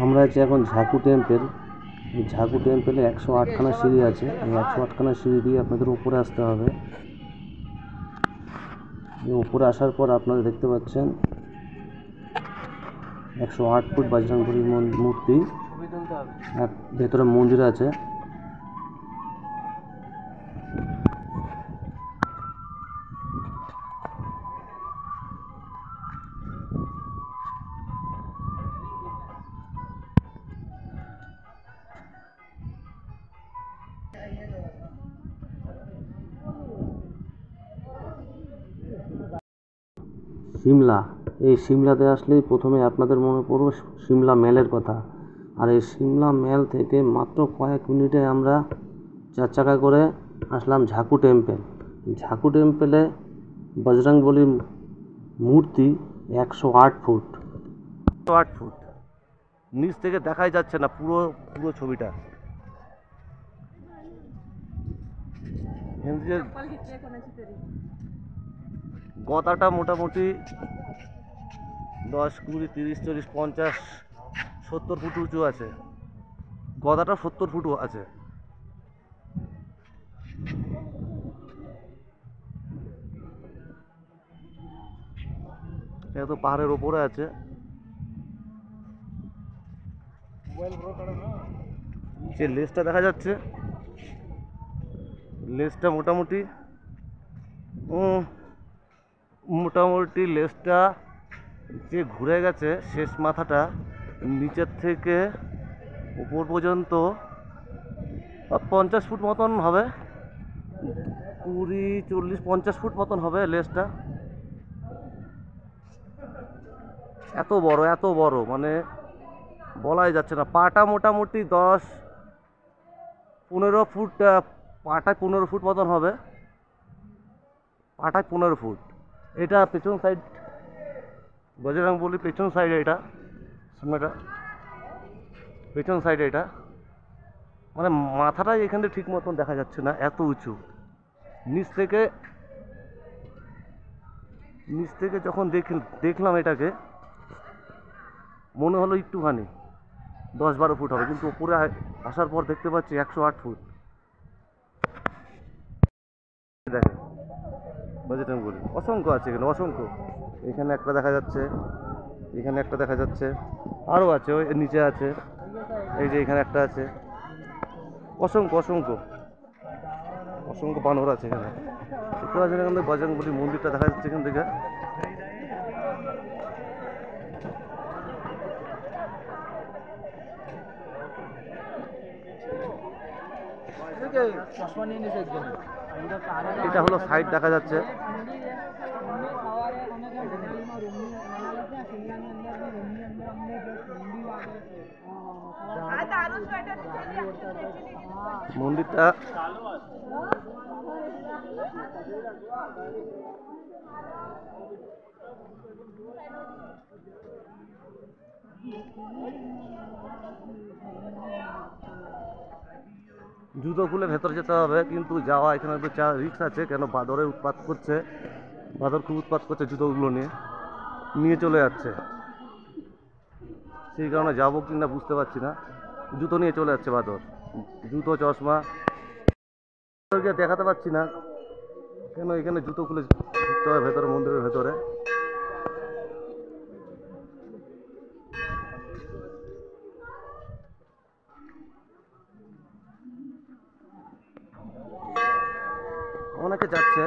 আমরা আছি এখন ঝাকু টেম্পেল। এই ঝাকু টেম্পেলে 108খানা সিঁড়ি আছে। এই 108খানা সিঁড়ি দিয়ে আপনাদের উপরে আসতে হবে। উপরে আসার পর আপনারা দেখতে পাচ্ছেন 108 ফুট বজরংবলীর মূর্তি, আর ভেতরে মন্দির আছে। সিমলা, এই সিমলাতে আসলেই প্রথমে আপনাদের মনে পড়বে সিমলা ম্যালের কথা। আর এই সিমলা ম্যাল থেকে মাত্র কয়েক মিনিটে আমরা 4 চাকা করে আসলাম ঝাকু টেম্পেল। ঝাকু টেম্পেলে বজরংবলীর মূর্তি 108 ফুট। 108 ফুট নিচ থেকে দেখাই যাচ্ছে না পুরো পুরো ছবিটা। গদাটা মোটামুটি 10, 20, 30, 40, 50, 70 ফুট উঁচু আছে। গদাটা 70 ফুট আছে। এটা তো পাহাড়ের ওপরে আছে। যে লেজটা দেখা যাচ্ছে, লেজটা মোটামুটি লেজটা যে ঘুরে গেছে, শেষ মাথাটা নিচের থেকে উপর পর্যন্ত 50 ফুট মতন হবে, 20, 40, 50 ফুট মতন হবে লেজটা। এত বড় মানে বলাই যাচ্ছে না। পাটা মোটামুটি 10, 15 ফুট, পাটায় 15 ফুট মতন হবে, পাটায় 15 ফুট। এটা পেছন সাইড, বজরংবলী পেছন সাইডে, এটা সামনেটা পেছন সাইডে। এটা মানে মাথাটাই এখানে ঠিক মতন দেখা যাচ্ছে না, এত উঁচু। নিচ থেকে যখন দেখলাম এটাকে, মনে হলো একটুখানি 10-12 ফুট হবে, কিন্তু উপরে আসার পর দেখতে পাচ্ছি 108 ফুট। দেখেন বজরংবলী অসংখ্য আছে এখানে, অসংখ্য। এখানে একটা দেখা যাচ্ছে, এখানে একটা দেখা যাচ্ছে, আরও আছে, ওই নিচে আছে, এই যে এখানে একটা আছে। অসংখ্য অসংখ্য অসংখ্য বানর আছে এখানে। দেখতে পাচ্ছেন এখান থেকে বজরংবলী মন্দিরটা দেখা যাচ্ছে এখান থেকে। এটা হলো সাইড দেখা যাচ্ছে। মন্দিরটা জুতো খুলে ভেতরে যেতে হবে, কিন্তু যাওয়া এখানে একটু রিস্ক আছে, কেন বাঁদরের উৎপাত করছে। বাঁদর খুব উৎপাত করছে, জুতোগুলো নিয়ে চলে যাচ্ছে। সেই কারণে যাবো কিনা বুঝতে পারছি না। জুতো নিয়ে চলে যাচ্ছে বাঁদর, জুতো, চশমা দেখাতে পারছি না, কেন এখানে জুতো খুলে ঢুকতে হবে ভেতরে, মন্দিরের ভেতরে। অনেকে যাচ্ছে।